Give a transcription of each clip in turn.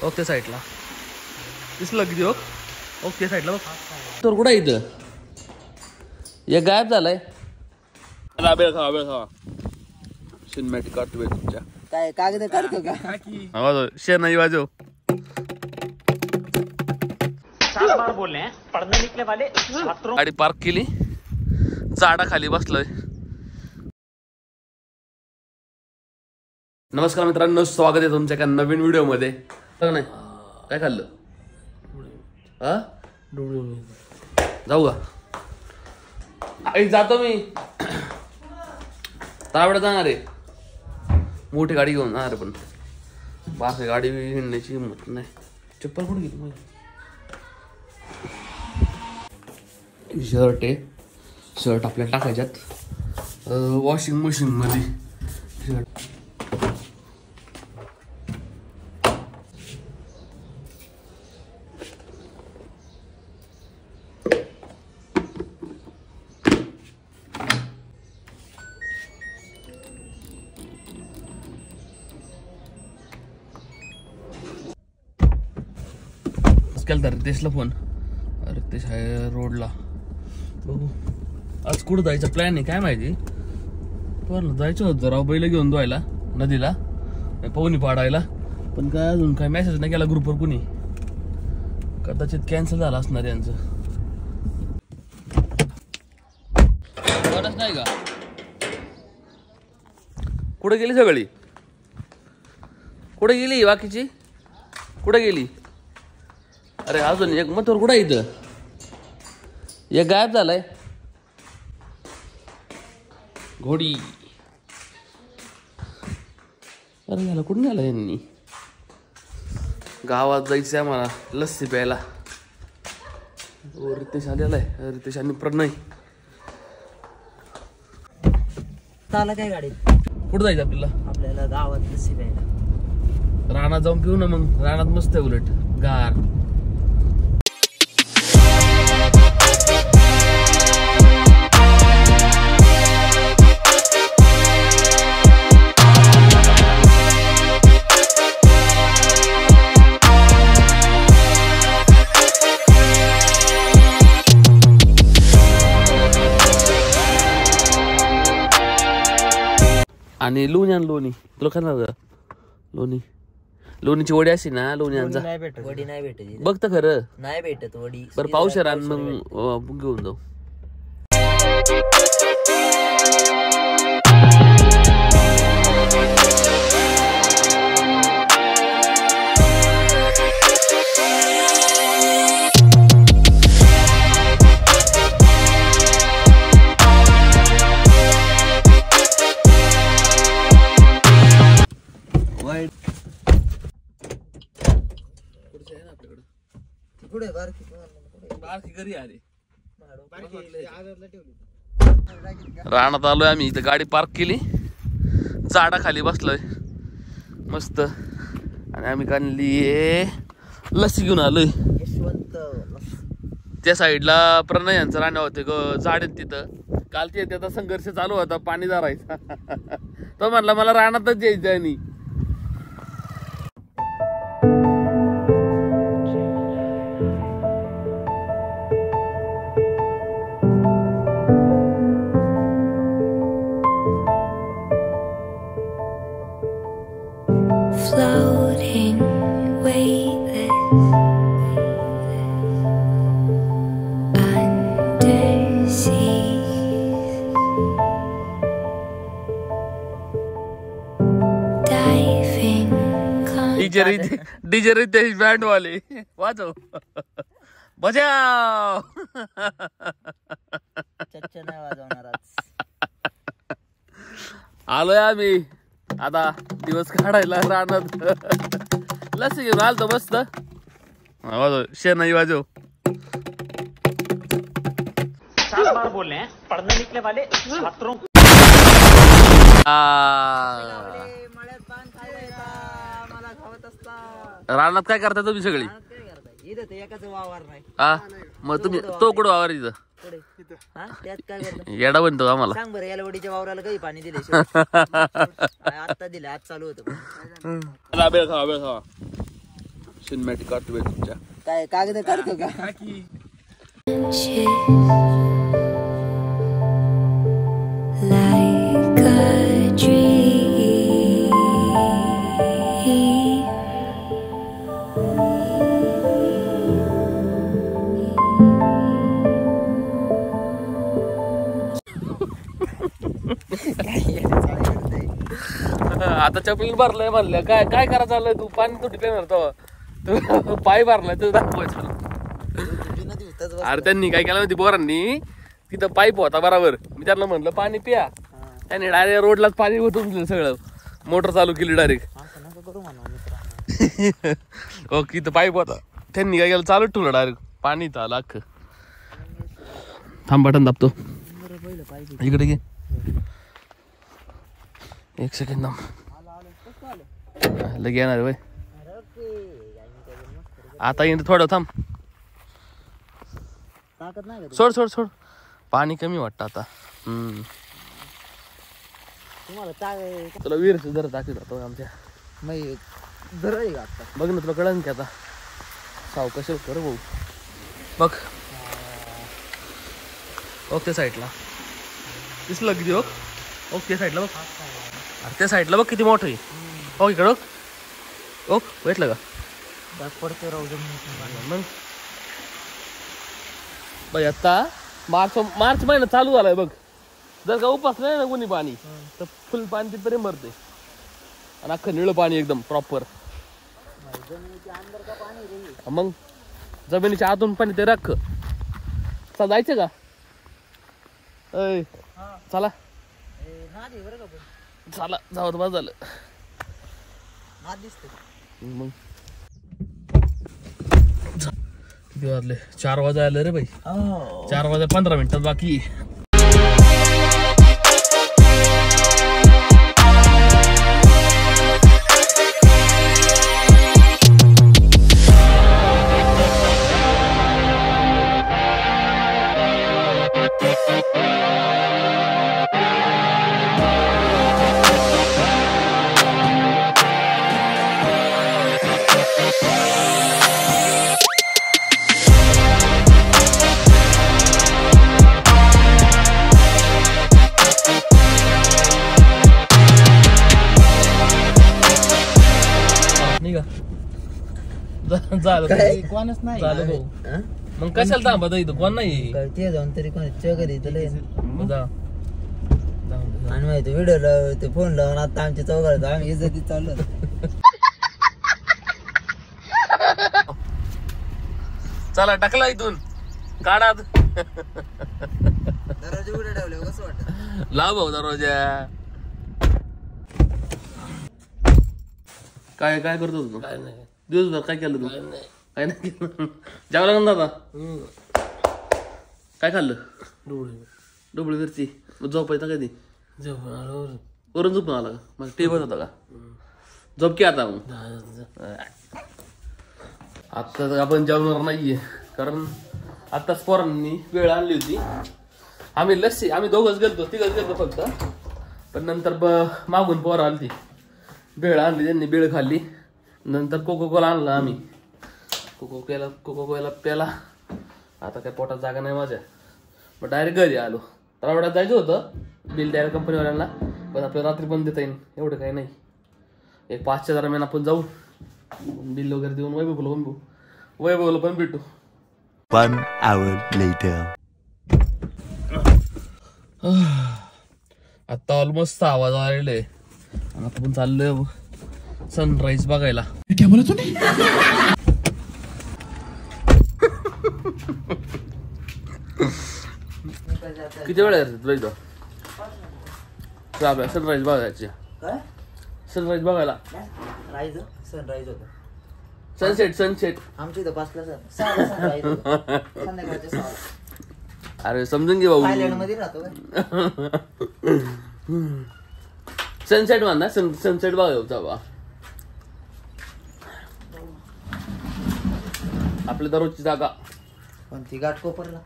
Okay साईडला दिसलं किती ओके साईडला बघ. तर कुठं इथं एक गायब झालाय. बेळ खावा सिनेमॅटिक काढतो तुमच्या काय कागद काढतो का आवाज शेर नाही वाजव. गाडी पार्क केली झाडाखाली बसलोय. नमस्कार मित्रांनो, स्वागत आहे तुमच्या एका नवीन व्हिडिओ मध्ये. नाही काय खाल्लं हा जाऊ का जातो मी तावडे जाणार आहे. मोठी गाडी घेऊन जाणार पण बाकी गाडी हिंडण्याची हिंमत नाही. चप्पल कुठे गेली माझी. शर्ट आहे शर्ट आपल्याला टाकायच्यात वॉशिंग मशीन मध्ये. शर्ट केला रितेशला फोन. रितेश आहे रोडला. बघू आज कुठं जायचं प्लॅन आहे काय माहिती. पण जायचं होतं राव बैल घेऊन धुवायला नदीला पाहुणी पाडायला. पण काय अजून काय मेसेज नाही केला ग्रुपवर कुणी. कदाचित कॅन्सल झालं असणार यांचं. नाही का कुठे गेली सगळी. कुठे गेली बाकीची कुठे गेली. अरे अजून एक मथुर कुठं इथं एक गायब झालाय. घोडी अरे याला कुठून आला यांनी. गावात जायचंय आम्हाला लस्सी प्यायला. रितेश आलेला आहे. रितेश आणि प्रणय चाला काय गाडी. कुठं जायचं आपल्याला गावात लस्सी प्यायला. रानात जाऊन पिऊ ना मग. रानात मस्त आहे उलट गार. आणि लोणी आण. लोणी तुला खाणार का लोणी. लोणीची वडी अशी ना लोणी नाही भेटत. वडी नाही भेटत बघ तर खरं नाही भेटत वडी. बरं पावशेर आण मग घेऊन जाऊ. रानात आलोय आम्ही. इथं गाडी पार्क केली झाडाखाली बसलोय मस्त. आणि आम्ही काढली लस्सी घेऊन आलोय. त्या साईडला प्रणय यांचं राहणं होते ग झाड तिथं. काल ते त्याचा संघर्ष चालू होता पाणी धरायचा. तो म्हणला मला रानातच यायचं. आणि floating, weightless, undersea, diving. DJ Ritesh band वाले वाजव बजाव. नाही वाजवणार आज. आलोय आम्ही आता दिवस काढायला रानात. लस्सी घेऊन आलतो मस्त. वाजव शेर नाही वाजव. बोलले हैं पढ़ने निकले वाले छात्रों. रानात काय करता तुम्ही सगळी. हा मग तुम्ही तो कुठं वावर इथं येडा बनतो आम्हाला. सांग बरं याला वडीच्या वावराला काही पाणी दिले. आता दिले आज चालू होतं. बेळ खावा सिनेमॅटिक काढतो तुमच्या. काय कागद काढतो का? Like a dream. आता चपली भरलंय म्हणलं काय काय करा चाललंय तू पाणी तुटी पेणार तू पाय भरलाय तू दाखवायचं. अरे त्यांनी काय केलं माहिती पोरांनी तिथं पाईप होता बरोबर मी त्यांना म्हणलं पाणी पिया त्याने डायरेक्ट रोडलाच पाणी ओतून दिलं सगळं मोटर चालू केली डायरेक्ट. ओके इथं पाईप होता त्यांनी काय केलं चालू ठेवलं डायरेक्ट पाणी आलं अख्खं. थांब बटन दाबतो इकडे घे एक सेकंड लगे येणार वय आता येईल थोडं थांब सोड सोड सोड पाणी कमी वाटतं आता. तुला वीर जरा टाकी जातो आमच्या बघ ना तुला कळन की आता साव कसे कर भाऊ बघ ओके साईडला दिसलं किती ओक ओके साईडला बघ अरे त्या साईडला बघ किती मोठं आहे ओके इकडं ओक भेटलं का पडतो राहू मग बाई आता मार्च महिना चालू झालाय बघ जर का उपास नाही ना कोणी पाणी तर फुल पाणी तिथपर्यंत भरते आणि अख्खं निळं पाणी एकदम प्रॉपर. मग जमिनीच्या आतून पाणी ते राख जायचं का अय चला चला जावं बस झालं मग किती वाजले 4 वाजा आले रे भाई 4 वाजा 15 मिनिटात बाकी. कोणच नाही झालं भाऊ मग कशाला थांबा इथं कोण नाही ते जाऊन तरी कोणाच्या घरी जा आणि माहिती व्हिडिओ ते फोन लावून आता आमच्या चौघात आम्ही इज्जती चाललो चला टाकला इथून काढा दरवाजे उघडे ठेवले कसं वाटत लाव भाऊ दरवाजा. काय काय करतो तू काय नाही दिवसभर काय केलं तू काय नाही केलं जेवला ना दादा काय खाल्लं डोबळी मिरची झोपायचा कधी वरून झोपून आला का मग टेबल होता का झोप की आता मग आता तर आपण जेवणार नाहीये कारण आत्ताच पोरांनी वेळ आणली होती आम्ही लस्सी आम्ही दोघंच तिघच गेलतो फक्त पण नंतर मागून पोर आली ती बेळ आणली त्यांनी बेळ खाल्ली नंतर कोको कोला आणला आम्ही कोको कोला प्याला आता काय पोटात जागा नाही माझ्या मग डायरेक्ट घरी आलो. रावड्यात जायचं होतं बिल द्यायला कंपनीवाल्यांना पण आपल्याला रात्री पण देता येईल एवढं काही नाही एक 5च्या दरम्यान आपण जाऊ बिल वगैरे देऊन वैभवला पण भेटू. 1 hour later. आता ऑलमोस्ट 6 वाजता आलेले आणि आता पण चाललोय सनराईज बघायला. क्या बोला तूने? किती वेळ आहे तुला इथं आपल्या सनराईज बघायची काय सनराईज बघायला राईज सनराईज होतं सनसेट आमच्या इथं 5ला सनराईज होतं संध्याकाळच्या 6 अरे समजून घे भाऊ थायलंड मध्ये राहतो सनसेट म्हणा सनसेट बघा बा आपल्या दररोजची जागा पण ती गाठ कोपरला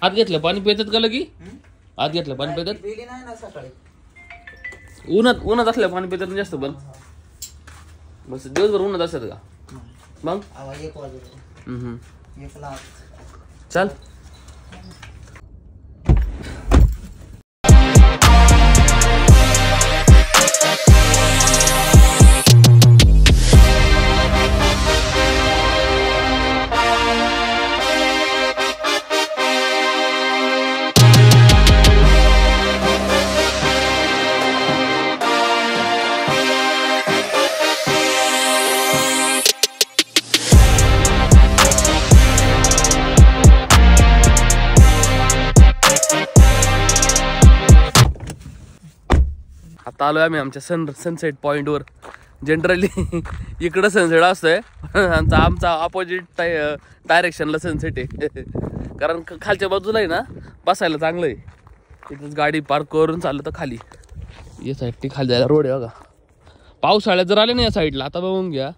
हात घेतलं पाणी पितात का लगी? हात घेतलं पाणी पितात? पिली नाही ना सकाळी. उन्हात असल्या पाणी पितात ना जास्त. पण बस दिवसभर उन्हात असतात का मग? 1 वाजता. 1 ला. चल आता आलोय आम्ही आमच्या सनसेट पॉइंट वर. जनरली इकडं सनसेट असतोय, आमचा ऑपोजिट डायरेक्शनला सनसेट आहे. कारण खालच्या बाजूला आहे ना बसायला चांगलं आहे. इथंच गाडी पार्क करून चाललं तर खाली या साईडची खाली जायला रोड आहे बघा. पावसाळ्यात जर आले ना या साईडला, आता बघून घ्या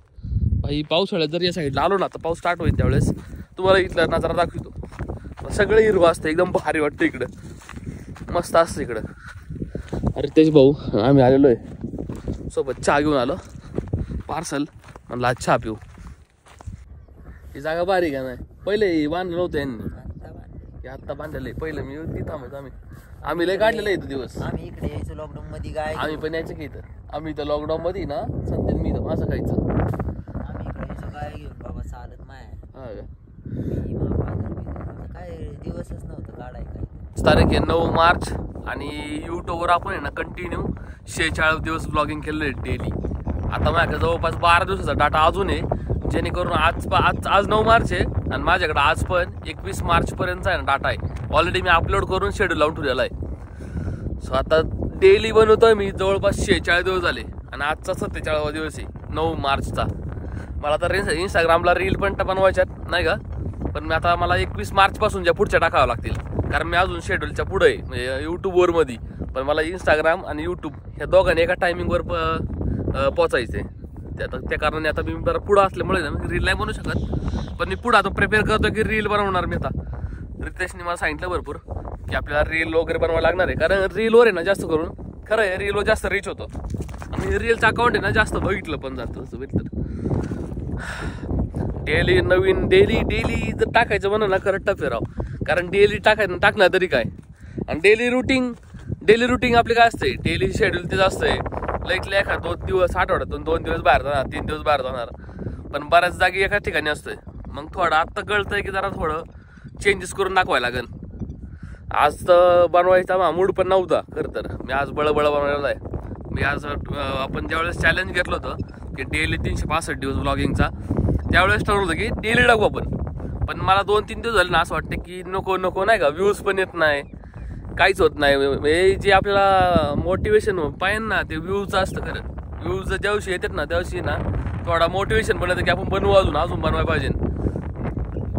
भाई, पावसाळ्यात जर या साईडला आलो ना तर पाऊस स्टार्ट होईल त्यावेळेस तुम्हाला इथला नजारा दाखवतो. सगळं हिरवं असतं, एकदम भारी वाटतं इकडं, मस्त असतं इकडं. अरे तेच भाऊ आम्ही आलेलो आहे सोबत चहा घेऊन आलो पार्सल. म्हणलं आज चहा पिऊ. ही जागा बारीक आहे नाही, पहिले बांधलं नव्हतं यांनी, आत्ता बांधलेलं आहे. पहिलं मी तिथं थांबतो. आम्ही लय काढलेलं आहे दिवस. आम्ही इकडे यायचो लॉकडाऊन मध्ये. काय आम्ही पण यायचं की इथं. आम्ही इथं लॉकडाऊन मध्ये ना संध्या मी इथं असं खायचं. आम्ही इकडे यायचो काय घेऊन बाबा चालत माय. हा काय दिवसच नव्हतं काढाय काय. तारीख आहे 9 मार्च आणि यूट्यूबवर आपण आहे ना कंटिन्यू 46 दिवस ब्लॉगिंग केलेलं आहे डेली. आता माझ्याकडे जवळपास 12 दिवसाचा डाटा अजून आहे, जेणेकरून आज 9 मार्च आहे आणि माझ्याकडे आज पण 21 मार्चपर्यंतचा आहे ना डाटा आहे. ऑलरेडी मी अपलोड करून शेड्यूल लावून ठेवलेला आहे. सो आता डेली बनवतोय मी. जवळपास 46 दिवस झाले आणि आजचा 47वा दिवस आहे 9 मार्चचा. मला तर इंस्टाग्रामला रील पण बनवायच्यात नाही का, पण मी आता मला 21 मार्चपासून ज्या पुढच्या टाकाव्या लागतील, कारण मी अजून शेड्यूलच्या पुढे आहे म्हणजे यूट्यूबवर मध्ये. पण मला इंस्टाग्राम आणि यूट्यूब ह्या दोघांनी एका टायमिंगवर पोचायचे. त्या कारणाने आता मी बरं पुढं असल्यामुळे ना रील नाही बनवू शकत, पण मी पुढं आता प्रिपेअर करतो की रील बनवणार मी. आता रितेशने मला सांगितलं भरपूर की आपल्याला रील वगैरे बनवावं लागणार आहे, कारण रीलवर आहे ना जास्त करून खरं आहे रीलवर जास्त रीच होतो आणि रीलचं अकाउंट आहे ना जास्त बघितलं पण जातं. असं बघितलं डेली नवीन डेली जर टाकायचं म्हणून ना खरं टफ आहे राव. कारण डेली टाकणार तरी काय. आणि डेली रुटीन आपले काय असते, डेली शेड्यूल तेच असतंय. लईतले एखाद 2 दिवस आठवड्यातून 2 दिवस बाहेर जाणार, 3 दिवस बाहेर जाणार, पण बऱ्याच जागी एका ठिकाणी असतंय. मग थोडं आत्ता कळतंय की जरा थोडं चेंजेस करून दाखवायला लागेल. आज तर बनवायचा मूड पण नव्हता खरं तर. मी आज बळबळ बनवलेला आहे. मी आज आपण ज्यावेळेस चॅलेंज घेतलं होतं की डेली 365 दिवस ब्लॉगिंगचा, त्यावेळेस ठरवलं होतं की डेली टाकू आपण. पण मला 2-3 दिवस झाले ना असं वाटतं की नको नाही का, व्ह्यूज पण येत नाही, काहीच होत नाही. हे जे आपल्याला मोटिवेशन पाहिजे ना ते व्ह्यूजचं असतं खरं. व्ह्यूज ज्या दिवशी येतात ना त्या दिवशी ना थोडा मोटिवेशन पण येतं की आपण बनवू, अजून बनवायला पाहिजे.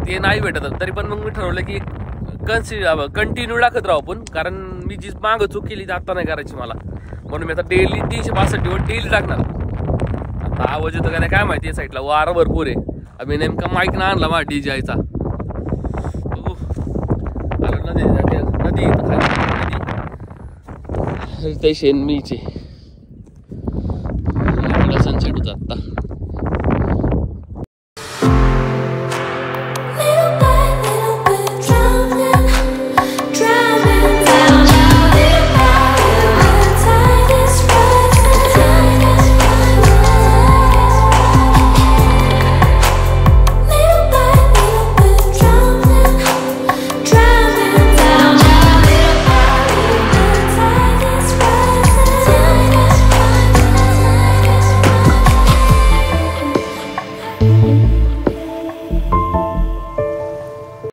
ते नाही भेटत. तरी पण मग मी ठरवलं की कंटिन्यू टाकत राहू आपण, कारण मी जी मागं चूक केली ती आत्ता नाही करायची मला. म्हणून मी आता डेली 365 दिवस डेली टाकणार. आता आवाज येतो का नाही काय माहिती. या साईडला वारा भरपूर आहे. आम्ही नेमका माईक ना आणला माझा DJIचा. नदी रितेश मीचे